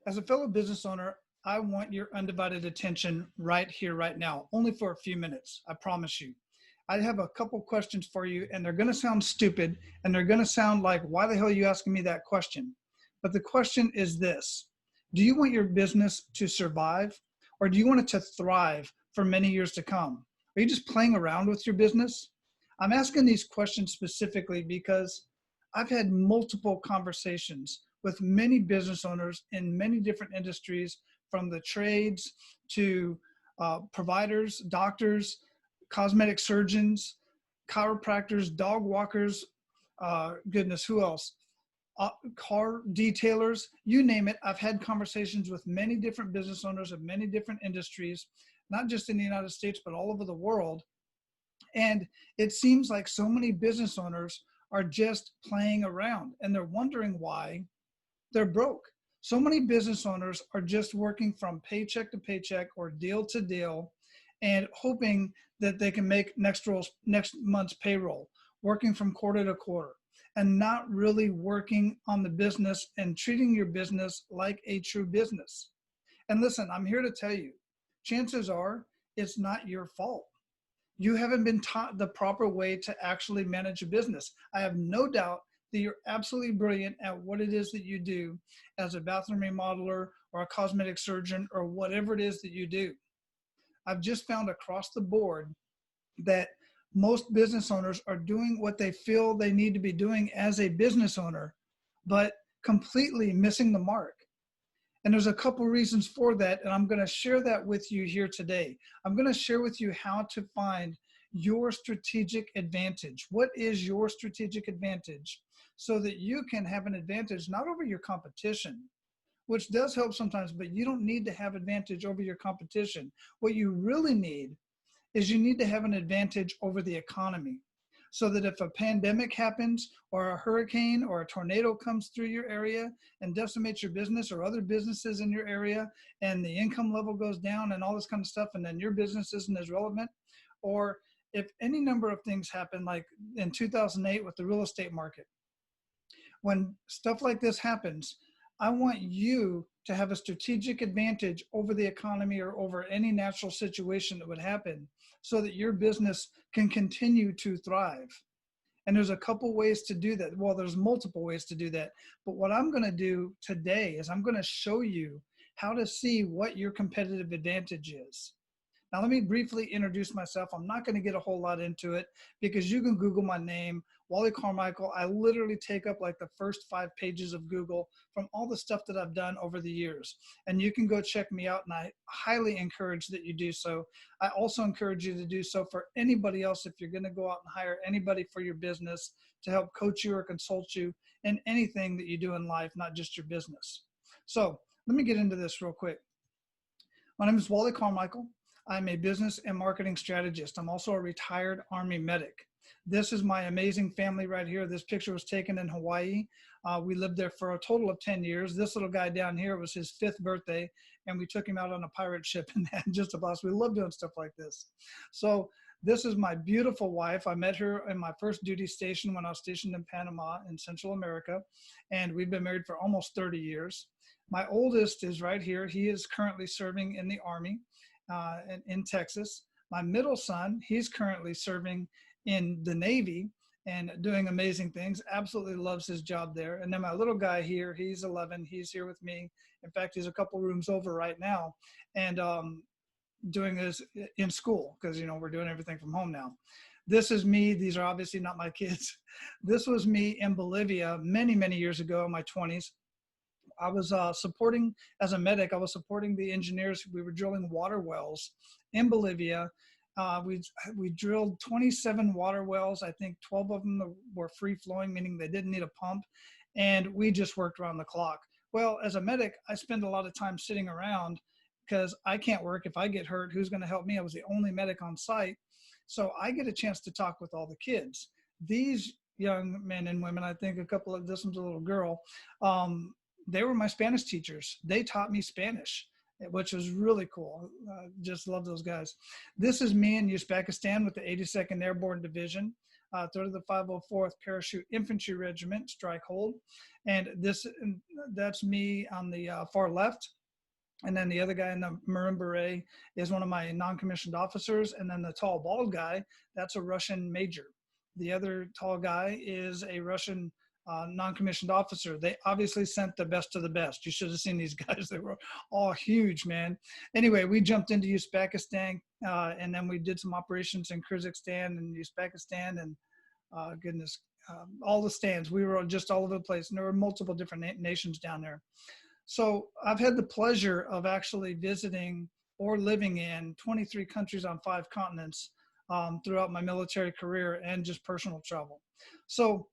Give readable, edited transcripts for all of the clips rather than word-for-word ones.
As a fellow business owner, I want your undivided attention right here, right now, only for a few minutes. I promise you. I have a couple questions for you, and they're going to sound stupid, and they're going to sound like, why the hell are you asking me that question? But the question is this: do you want your business to survive, or do you want it to thrive for many years to come? Are you just playing around with your business? I'm asking these questions specifically because I've had multiple conversations with many business owners in many different industries, from the trades to providers, doctors, cosmetic surgeons, chiropractors, dog walkers, goodness, who else? Car detailers, you name it. I've had conversations with many different business owners of many different industries, not just in the United States, but all over the world. And it seems like so many business owners are just playing around, and they're wondering why they're broke. So many business owners are just working from paycheck to paycheck or deal to deal and hoping that they can make next month's payroll, working from quarter to quarter, and not really working on the business and treating your business like a true business. And listen, I'm here to tell you, chances are it's not your fault. You haven't been taught the proper way to actually manage a business. I have no doubt that you're absolutely brilliant at what it is that you do as a bathroom remodeler or a cosmetic surgeon or whatever it is that you do. I've just found across the board that most business owners are doing what they feel they need to be doing as a business owner, but completely missing the mark. And there's a couple reasons for that, and I'm going to share that with you here today. I'm going to share with you how to find your strategic advantage. What is your strategic advantage so that you can have an advantage not over your competition, which does help sometimes, but you don't need to have advantage over your competition. What you really need is you need to have an advantage over the economy, so that if a pandemic happens or a hurricane or a tornado comes through your area and decimates your business or other businesses in your area, and the income level goes down and all this kind of stuff, and then your business isn't as relevant, or if any number of things happen, like in 2008 with the real estate market, when stuff like this happens, I want you to have a strategic advantage over the economy or over any natural situation that would happen, so that your business can continue to thrive. And there's a couple ways to do that. Well, there's multiple ways to do that. But what I'm going to do today is I'm going to show you how to see what your competitive advantage is. Now, let me briefly introduce myself. I'm not going to get a whole lot into it because you can Google my name, Wally Carmichael. I literally take up like the first 5 pages of Google from all the stuff that I've done over the years. And you can go check me out, and I highly encourage that you do so. I also encourage you to do so for anybody else if you're going to go out and hire anybody for your business to help coach you or consult you in anything that you do in life, not just your business. So let me get into this real quick. My name is Wally Carmichael. I'm a business and marketing strategist. I'm also a retired Army medic. This is my amazing family right here. This picture was taken in Hawaii. We lived there for a total of 10 years. This little guy down here, it was his 5th birthday, and we took him out on a pirate ship and had just a blast. We love doing stuff like this. So this is my beautiful wife. I met her in my first duty station when I was stationed in Panama in Central America, and we've been married for almost 30 years. My oldest is right here. He is currently serving in the Army in Texas. My middle son, he's currently serving in the Navy and doing amazing things. Absolutely loves his job there. And then my little guy here, he's 11. He's here with me. In fact, he's a couple rooms over right now, and doing this in school because, you know, we're doing everything from home now. This is me. These are obviously not my kids. This was me in Bolivia many, many years ago in my 20s. I was supporting, as a medic, I was supporting the engineers. We were drilling water wells in Bolivia. We drilled 27 water wells. I think 12 of them were free flowing, meaning they didn't need a pump. And we just worked around the clock. Well, as a medic, I spend a lot of time sitting around because I can't work. If I get hurt, who's going to help me? I was the only medic on site. So I get a chance to talk with all the kids. These young men and women, I think a couple of, this one's a little girl, they were my Spanish teachers. They taught me Spanish, which was really cool. Just love those guys. This is me in Uzbekistan with the 82nd Airborne Division. 3rd of the 504th Parachute Infantry Regiment, Strike Hold. And that's me on the far left. And then the other guy in the Maroon Beret is one of my non-commissioned officers. And then the tall, bald guy, that's a Russian major. The other tall guy is a Russian non-commissioned officer. They obviously sent the best of the best. You should have seen these guys. They were all huge, man. Anyway, we jumped into Uzbekistan, and then we did some operations in Kyrgyzstan and Uzbekistan, and all the stands. We were just all over the place. And there were multiple different nations down there. So I've had the pleasure of actually visiting or living in 23 countries on 5 continents throughout my military career and just personal travel. So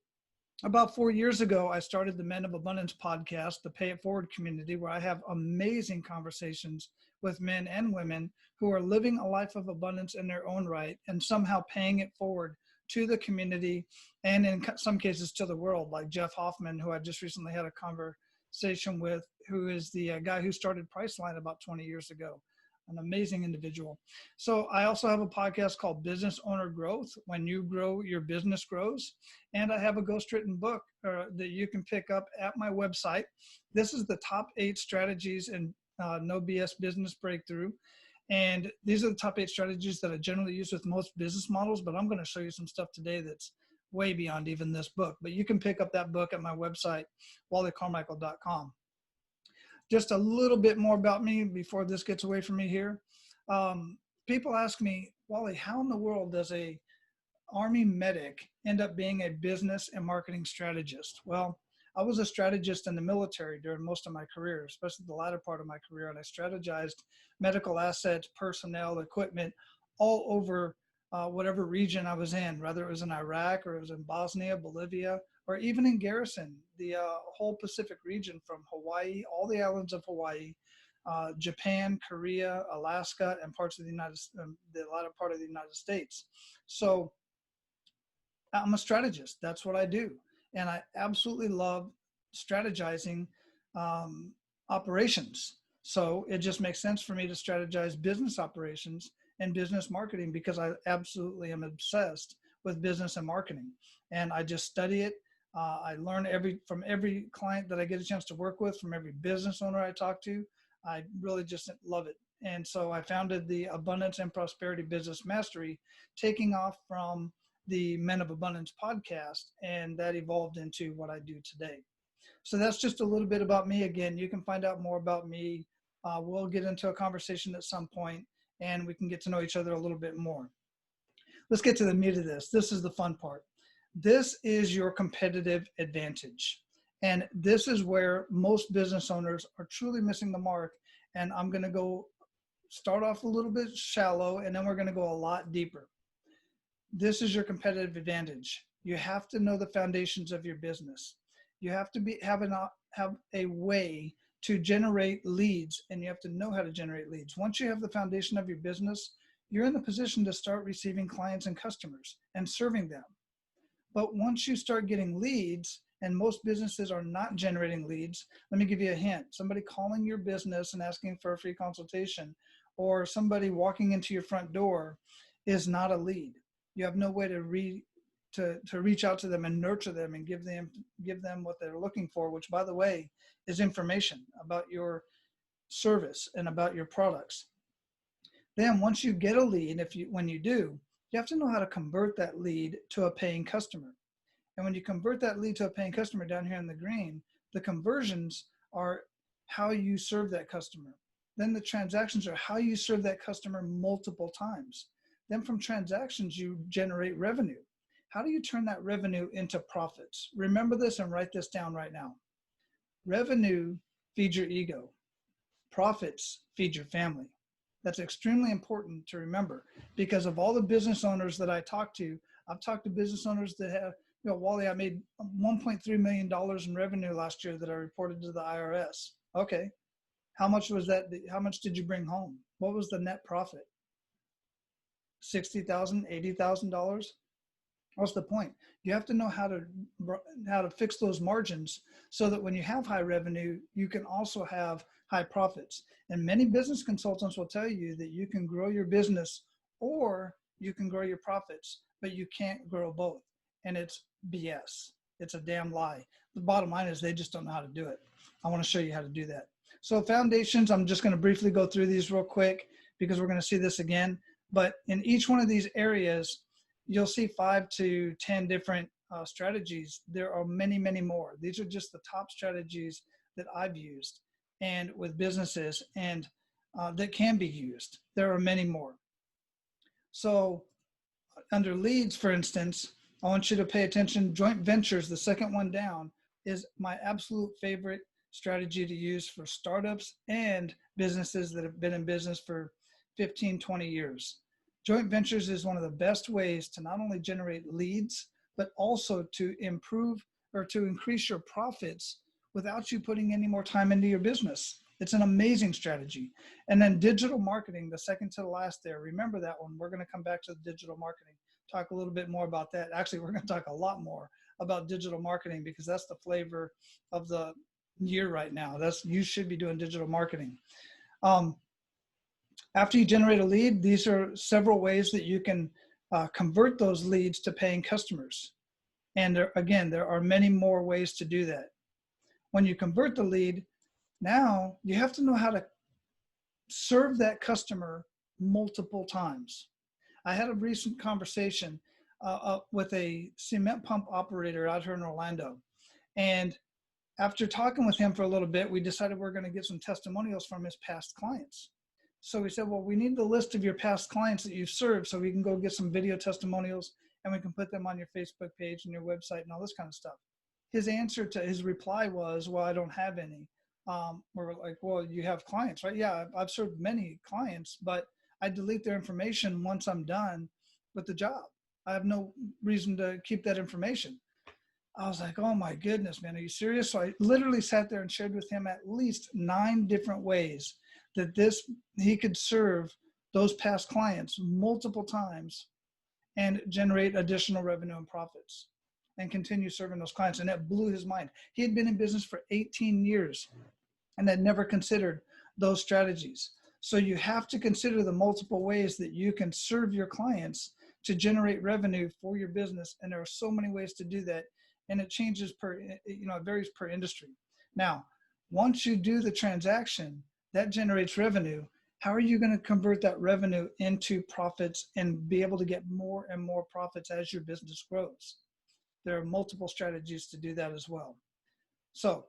about 4 years ago, I started the Men of Abundance podcast, the Pay It Forward community, where I have amazing conversations with men and women who are living a life of abundance in their own right and somehow paying it forward to the community and in some cases to the world, like Jeff Hoffman, who I just recently had a conversation with, who is the guy who started Priceline about 20 years ago, an amazing individual. So I also have a podcast called Business Owner Growth. When you grow, your business grows. And I have a ghostwritten book that you can pick up at my website. This is the top 8 strategies in No BS Business Breakthrough. And these are the top 8 strategies that I generally use with most business models, but I'm going to show you some stuff today that's way beyond even this book. But you can pick up that book at my website, wallycarmichael.com. Just a little bit more about me before this gets away from me here. People ask me, Wally, how in the world does a Army medic end up being a business and marketing strategist? Well, I was a strategist in the military during most of my career, especially the latter part of my career, and I strategized medical assets, personnel, equipment, all over whatever region I was in, whether it was in Iraq or it was in Bosnia, Bolivia, or even in Garrison, the whole Pacific region from Hawaii, all the islands of Hawaii, Japan, Korea, Alaska, and parts of the latter part of the United States. So I'm a strategist. That's what I do. And I absolutely love strategizing operations. So it just makes sense for me to strategize business operations and business marketing because I absolutely am obsessed with business and marketing. And I just study it. I learn from every client that I get a chance to work with, from every business owner I talk to. I really just love it. And so I founded the Abundance and Prosperity Business Mastery, taking off from the Men of Abundance podcast, and that evolved into what I do today. So that's just a little bit about me. Again, you can find out more about me. We'll get into a conversation at some point, and we can get to know each other a little bit more. Let's get to the meat of this. This is the fun part. This is your competitive advantage. And this is where most business owners are truly missing the mark. And I'm going to start off a little bit shallow, and then we're going to go a lot deeper. This is your competitive advantage. You have to know the foundations of your business. You have to have a way to generate leads, and you have to know how to generate leads. Once you have the foundation of your business, you're in the position to start receiving clients and customers and serving them. But once you start getting leads, and most businesses are not generating leads, let me give you a hint. Somebody calling your business and asking for a free consultation, or somebody walking into your front door is not a lead. You have no way to reach out to them and nurture them and give them what they're looking for, which, by the way, is information about your service and about your products. Then once you get a lead, when you do, you have to know how to convert that lead to a paying customer. And when you convert that lead to a paying customer down here in the green, the conversions are how you serve that customer. Then the transactions are how you serve that customer multiple times. Then from transactions, you generate revenue. How do you turn that revenue into profits? Remember this and write this down right now. Revenue feeds your ego. Profits feed your family. That's extremely important to remember, because of all the business owners that I talk to, I've talked to business owners that have, Wally, I made $1.3 million in revenue last year that I reported to the IRS. Okay. How much was that? How much did you bring home? What was the net profit? $60,000, $80,000? What's the point? You have to know how to fix those margins so that when you have high revenue, you can also have high profits. And many business consultants will tell you that you can grow your business or you can grow your profits, but you can't grow both. And it's BS. It's a damn lie. The bottom line is they just don't know how to do it. I want to show you how to do that. So foundations, I'm just going to briefly go through these real quick because we're going to see this again. But in each one of these areas, you'll see 5 to 10 different strategies. There are many, many more. These are just the top strategies that I've used and with businesses and that can be used. There are many more. So under leads, for instance, I want you to pay attention. Joint ventures, the second one down, is my absolute favorite strategy to use for startups and businesses that have been in business for 15, 20 years. Joint ventures is one of the best ways to not only generate leads, but also to improve or to increase your profits without you putting any more time into your business. It's an amazing strategy. And then digital marketing, the second to the last there, remember that one. We're going to come back to the digital marketing, talk a little bit more about that. Actually, we're going to talk a lot more about digital marketing because that's the flavor of the year right now. You should be doing digital marketing. After you generate a lead, these are several ways that you can convert those leads to paying customers. And there are many more ways to do that. When you convert the lead, now you have to know how to serve that customer multiple times. I had a recent conversation with a cement pump operator out here in Orlando. And after talking with him for a little bit, we decided we're going to get some testimonials from his past clients. So we said, well, we need the list of your past clients that you've served so we can go get some video testimonials and we can put them on your Facebook page and your website and all this kind of stuff. His answer to his reply was, well, I don't have any. We're like, well, you have clients, right? Yeah, I've served many clients, but I delete their information once I'm done with the job. I have no reason to keep that information. I was like, oh my goodness, man, are you serious? So I literally sat there and shared with him at least 9 different ways that he could serve those past clients multiple times and generate additional revenue and profits and continue serving those clients. And that blew his mind. He had been in business for 18 years and had never considered those strategies. So you have to consider the multiple ways that you can serve your clients to generate revenue for your business. And there are so many ways to do that. And it changes it varies per industry. Now, once you do the transaction, that generates revenue. How are you going to convert that revenue into profits and be able to get more and more profits as your business grows? There are multiple strategies to do that as well. So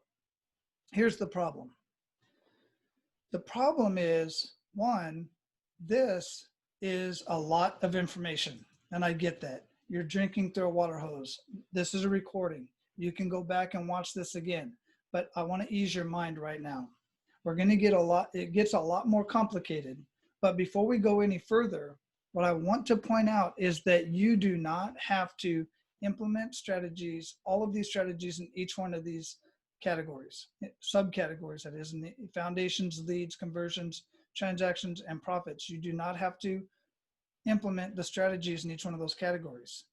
here's the problem. The problem is, one, this is a lot of information, and I get that. You're drinking through a water hose. This is a recording. You can go back and watch this again, but I want to ease your mind right now. We're going to get it gets a lot more complicated, but before we go any further, what I want to point out is that you do not have to implement strategies, all of these strategies in each one of these categories, subcategories, that is, in the foundations, leads, conversions, transactions, and profits. You do not have to implement the strategies in each one of those categories.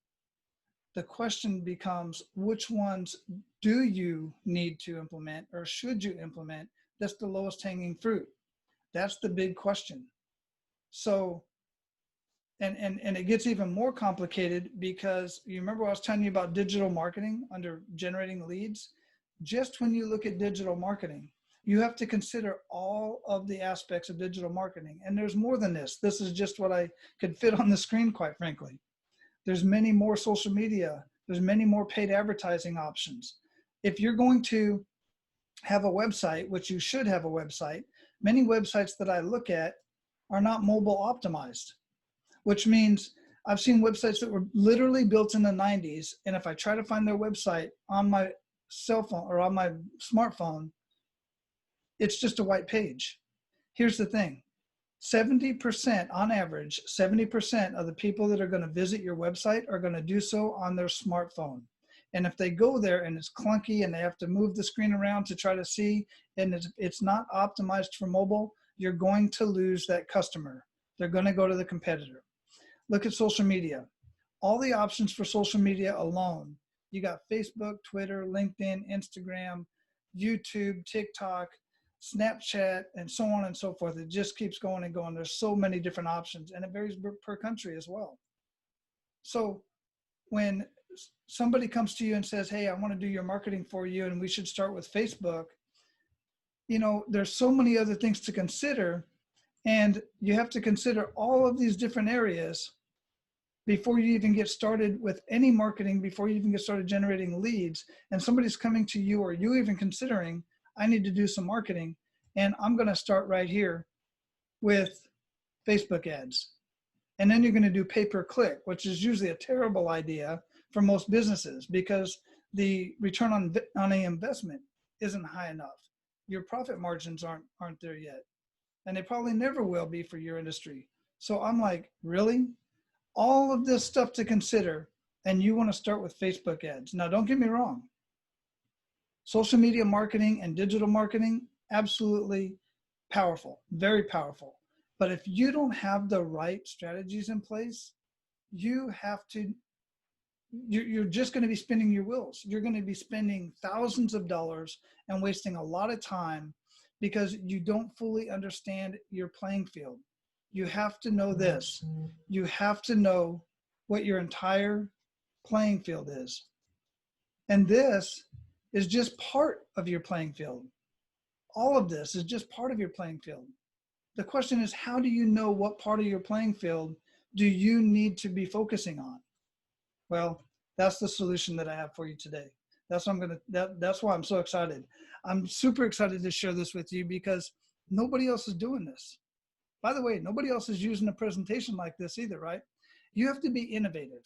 The question becomes, which ones do you need to implement or should you implement? That's the lowest hanging fruit. That's the big question. So, and it gets even more complicated because you remember I was telling you about digital marketing under generating leads? Just when you look at digital marketing, you have to consider all of the aspects of digital marketing. And there's more than this. This is just what I could fit on the screen, quite frankly. There's many more social media. There's many more paid advertising options. If you're going to have a website, which you should have a website, many websites that I look at are not mobile optimized, which means I've seen websites that were literally built in the 90s. And if I try to find their website on my cell phone or on my smartphone, it's just a white page. Here's the thing. 70% on average, 70% of the people that are going to visit your website are going to do so on their smartphone. And if they go there and it's clunky and they have to move the screen around to try to see, and it's not optimized for mobile, you're going to lose that customer. They're going to go to the competitor. Look at social media. All the options for social media alone. You got Facebook, Twitter, LinkedIn, Instagram, YouTube, TikTok, Snapchat, and so on and so forth. It just keeps going and going. There's so many different options, and it varies per country as well. So when somebody comes to you and says, hey, I want to do your marketing for you, and we should start with Facebook, there's so many other things to consider, and you have to consider all of these different areas before you even get started with any marketing, before you even get started generating leads. And somebody's coming to you, or you even considering, I need to do some marketing, and I'm going to start right here with Facebook ads. And then you're going to do pay-per-click, which is usually a terrible idea for most businesses because the return on an investment isn't high enough. Your profit margins aren't there yet. And they probably never will be for your industry. So I'm like, really? All of this stuff to consider, and you want to start with Facebook ads. Now, don't get me wrong. Social media marketing and digital marketing, absolutely powerful, very powerful. But if you don't have the right strategies in place, you're just going to be spinning your wheels. You're going to be spending thousands of dollars and wasting a lot of time because you don't fully understand your playing field. You have to know this. You have to know what your entire playing field is. And this is just part of your playing field. All of this is just part of your playing field. The question is, how do you know what part of your playing field do you need to be focusing on? Well, that's the solution that I have for you today. That's why I'm so excited. I'm super excited to share this with you because nobody else is doing this. By the way, nobody else is using a presentation like this either, right? You have to be innovative.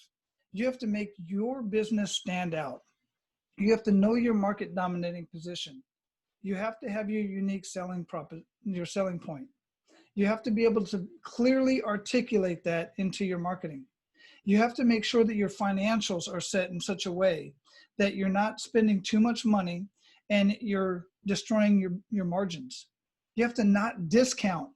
You have to make your business stand out. You have to know your market dominating position. You have to have your unique selling point. You have to be able to clearly articulate that into your marketing. You have to make sure that your financials are set in such a way that you're not spending too much money and you're destroying your margins. You have to not discount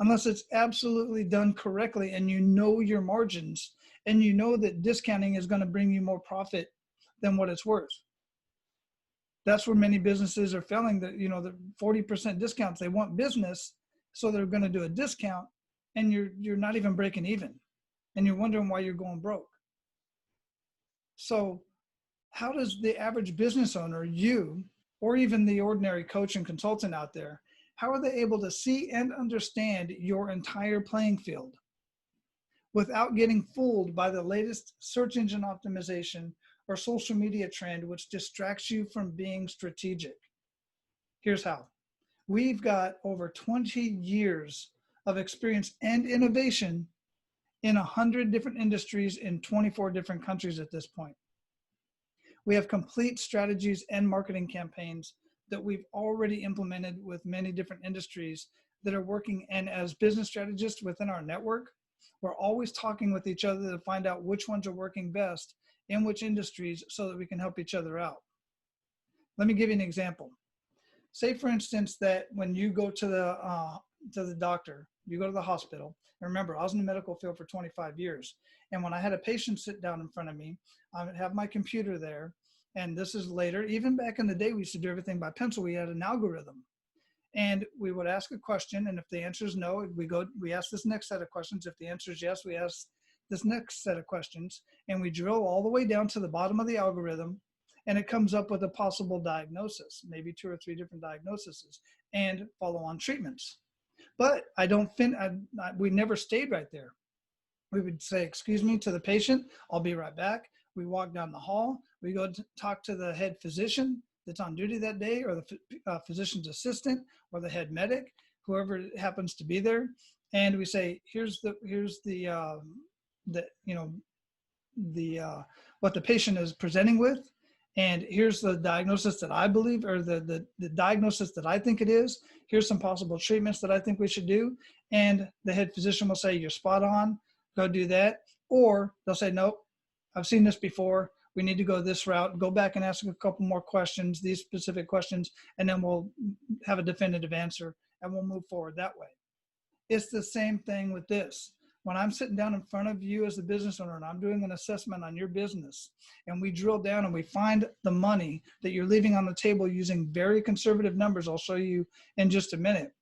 unless it's absolutely done correctly and you know your margins and you know that discounting is going to bring you more profit than what it's worth. That's where many businesses are failing, the 40% discounts. They want business, so they're going to do a discount, and you're not even breaking even, and you're wondering why you're going broke. So how does the average business owner, you, or even the ordinary coach and consultant out there, how are they able to see and understand your entire playing field without getting fooled by the latest search engine optimization or social media trend, which distracts you from being strategic? Here's how. We've got over 20 years of experience and innovation in 100 different industries in 24 different countries at this point. We have complete strategies and marketing campaigns that we've already implemented with many different industries that are working. And as business strategists within our network, we're always talking with each other to find out which ones are working best in which industries so that we can help each other out. Let me give you an example. Say, for instance, that when you go to the doctor, you go to the hospital. And remember, I was in the medical field for 25 years. And when I had a patient sit down in front of me, I would have my computer there. And this is later. Even back in the day, we used to do everything by pencil. We had an algorithm. And we would ask a question. And if the answer is no, we ask this next set of questions. If the answer is yes, we ask this next set of questions. And we drill all the way down to the bottom of the algorithm. And it comes up with a possible diagnosis, maybe 2 or 3 different diagnoses, and follow-on treatments. But we never stayed right there. We would say, excuse me, to the patient, I'll be right back. We walk down the hall. We go to talk to the head physician that's on duty that day, or the physician's assistant, or the head medic, whoever happens to be there. And we say, here's what the patient is presenting with. And here's the diagnosis that I believe, or the diagnosis that I think it is. Here's some possible treatments that I think we should do. And the head physician will say, you're spot on, go do that. Or they'll say, nope, I've seen this before. We need to go this route. Go back and ask a couple more questions, these specific questions, and then we'll have a definitive answer and we'll move forward that way. It's the same thing with this. When I'm sitting down in front of you as a business owner and I'm doing an assessment on your business, and we drill down and we find the money that you're leaving on the table using very conservative numbers, I'll show you in just a minute.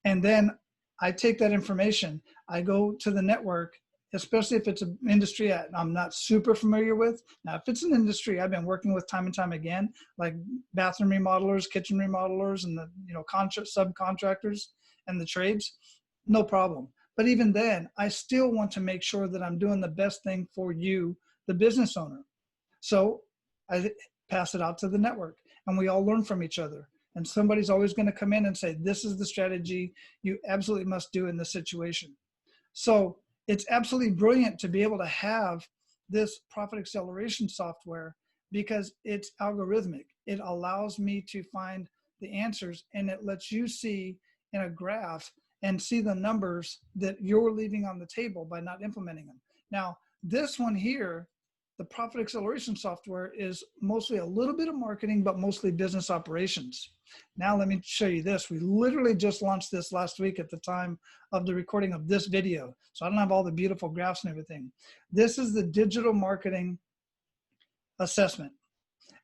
And then I take that information, I go to the network especially if it's an industry I'm not super familiar with. Now, if it's an industry I've been working with time and time again, like bathroom remodelers, kitchen remodelers, and the subcontractors and the trades, no problem. But even then, I still want to make sure that I'm doing the best thing for you, the business owner. So I pass it out to the network, and we all learn from each other. And somebody's always going to come in and say, this is the strategy you absolutely must do in this situation. So it's absolutely brilliant to be able to have this profit acceleration software because it's algorithmic. It allows me to find the answers, and it lets you see in a graph and see the numbers that you're leaving on the table by not implementing them. Now, this one here, the profit acceleration software, is mostly a little bit of marketing, but mostly business operations. Now let me show you this. We literally just launched this last week at the time of the recording of this video. So I don't have all the beautiful graphs and everything. This is the digital marketing assessment.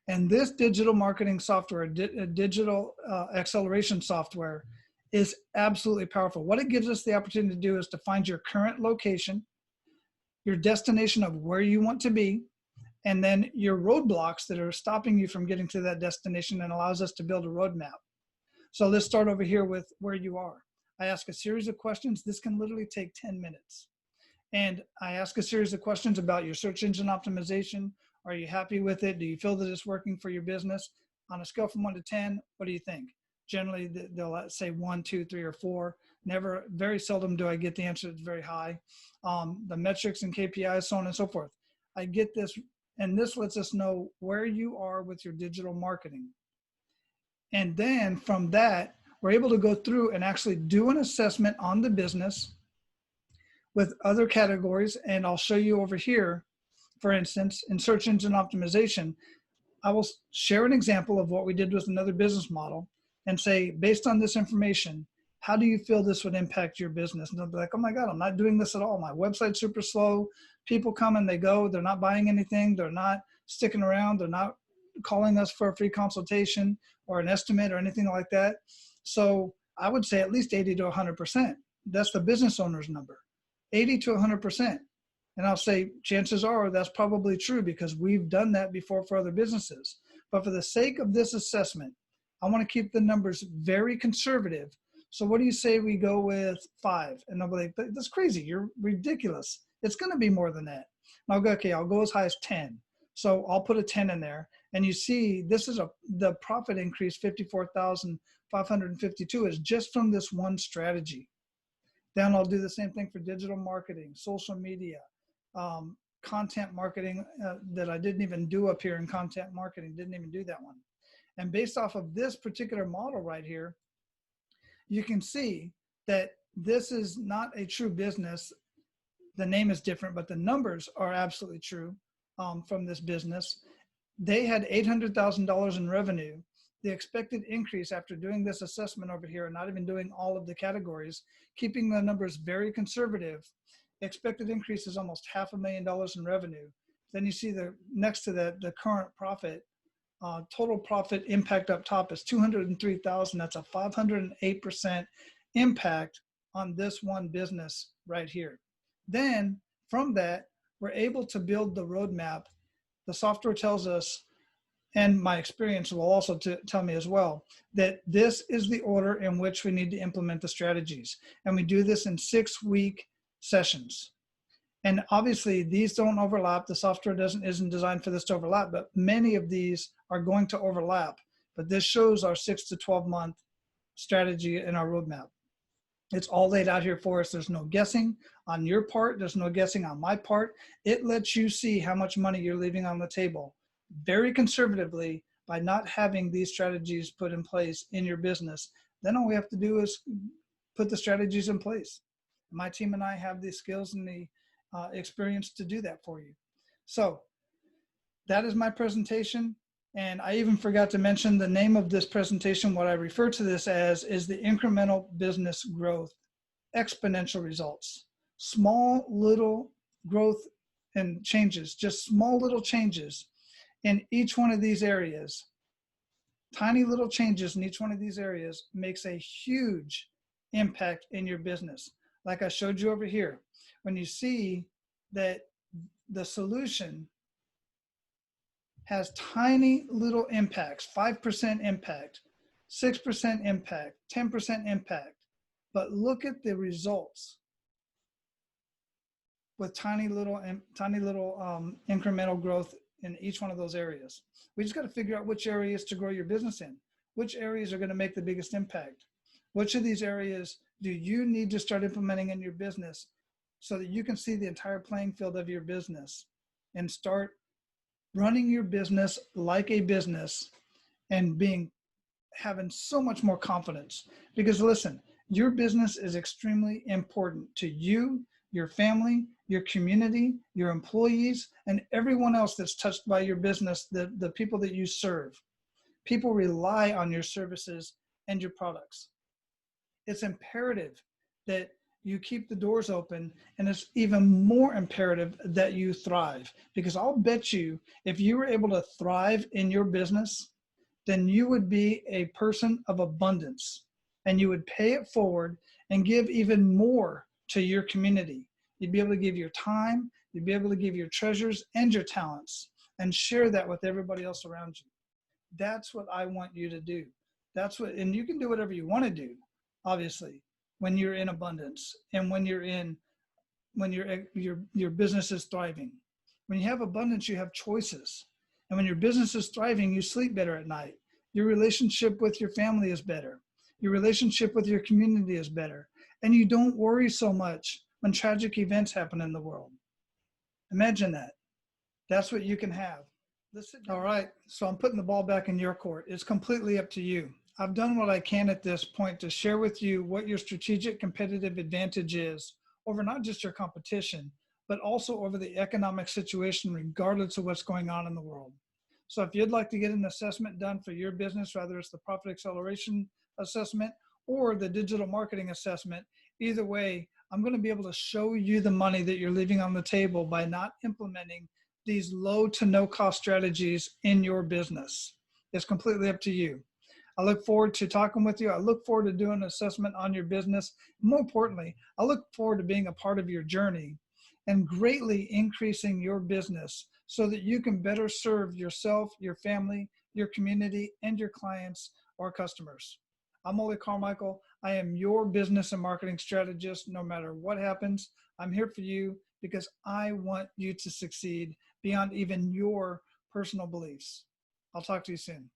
And this digital marketing software, digital acceleration software, is absolutely powerful. What it gives us the opportunity to do is to find your current location, your destination of where you want to be, and then your roadblocks that are stopping you from getting to that destination, and allows us to build a roadmap. So let's start over here with where you are. I ask a series of questions. This can literally take 10 minutes. And I ask a series of questions about your search engine optimization. Are you happy with it? Do you feel that it's working for your business? On a scale from 1 to 10, what do you think? Generally, they'll say 1, 2, 3, or 4. Never, very seldom do I get the answer that's very high. The metrics and KPIs, so on and so forth. I get this, and this lets us know where you are with your digital marketing. And then from that, we're able to go through and actually do an assessment on the business with other categories. And I'll show you over here, for instance, in search engine optimization, I will share an example of what we did with another business model and say, based on this information, how do you feel this would impact your business? And they'll be like, oh my God, I'm not doing this at all. My website's super slow. People come and they go. They're not buying anything. They're not sticking around. They're not calling us for a free consultation or an estimate or anything like that. So I would say at least 80 to 100%. That's the business owner's number, 80 to 100%. And I'll say chances are that's probably true because we've done that before for other businesses. But for the sake of this assessment, I want to keep the numbers very conservative. So what do you say we go with 5? And they'll be like, that's crazy. You're ridiculous. It's going to be more than that. And I'll go, okay, I'll go as high as 10. So I'll put a 10 in there. And you see, this is the profit increase, 54,552 is just from this one strategy. Then I'll do the same thing for digital marketing, social media, content marketing that I didn't even do up here in content marketing, didn't even do that one. And based off of this particular model right here, you can see that this is not a true business. The name is different, but the numbers are absolutely true from this business. They had $800,000 in revenue. The expected increase after doing this assessment over here, and not even doing all of the categories, keeping the numbers very conservative, expected increase is almost $500,000 in revenue. Then you see the next to that, the current profit, total profit impact up top is 203,000. That's a 508% impact on this one business right here. Then from that, we're able to build the roadmap. The software tells us, and my experience will also tell me as well, that this is the order in which we need to implement the strategies. And we do this in 6-week sessions. And obviously these don't overlap. The software isn't designed for this to overlap, but many of these are going to overlap. But this shows our 6 to 12 month strategy in our roadmap. It's all laid out here for us. There's no guessing on your part. There's no guessing on my part. It lets you see how much money you're leaving on the table very conservatively by not having these strategies put in place in your business. Then all we have to do is put the strategies in place. My team and I have the skills and the experience to do that for you. So that is my presentation. And I even forgot to mention the name of this presentation. What I refer to this as is the incremental business growth, exponential results, small little growth and changes, just small little changes in each one of these areas. Tiny little changes in each one of these areas makes a huge impact in your business. Like I showed you over here, when you see that the solution has tiny little impacts, 5% impact, 6% impact, 10% impact. But look at the results with tiny little incremental growth in each one of those areas. We just got to figure out which areas to grow your business in, which areas are going to make the biggest impact. Which of these areas do you need to start implementing in your business so that you can see the entire playing field of your business and start running your business like a business and having so much more confidence? Because listen, your business is extremely important to you, your family, your community, your employees, and everyone else that's touched by your business, the people that you serve. People rely on your services and your products. It's imperative that you keep the doors open, and it's even more imperative that you thrive. Because I'll bet you, if you were able to thrive in your business, then you would be a person of abundance, and you would pay it forward and give even more to your community. You'd be able to give your time, you'd be able to give your treasures and your talents and share that with everybody else around you. That's what I want you to do. And you can do whatever you want to do, obviously, when you're in abundance and when your business is thriving. When you have abundance, you have choices. And when your business is thriving, you sleep better at night. Your relationship with your family is better. Your relationship with your community is better. And you don't worry so much when tragic events happen in the world. Imagine that. That's what you can have. All right, so I'm putting the ball back in your court. It's completely up to you. I've done what I can at this point to share with you what your strategic competitive advantage is over not just your competition, but also over the economic situation, regardless of what's going on in the world. So if you'd like to get an assessment done for your business, whether it's the profit acceleration assessment or the digital marketing assessment, either way, I'm going to be able to show you the money that you're leaving on the table by not implementing these low to no cost strategies in your business. It's completely up to you. I look forward to talking with you. I look forward to doing an assessment on your business. More importantly, I look forward to being a part of your journey and greatly increasing your business so that you can better serve yourself, your family, your community, and your clients or customers. I'm Ole Carmichael. I am your business and marketing strategist. No matter what happens, I'm here for you because I want you to succeed beyond even your personal beliefs. I'll talk to you soon.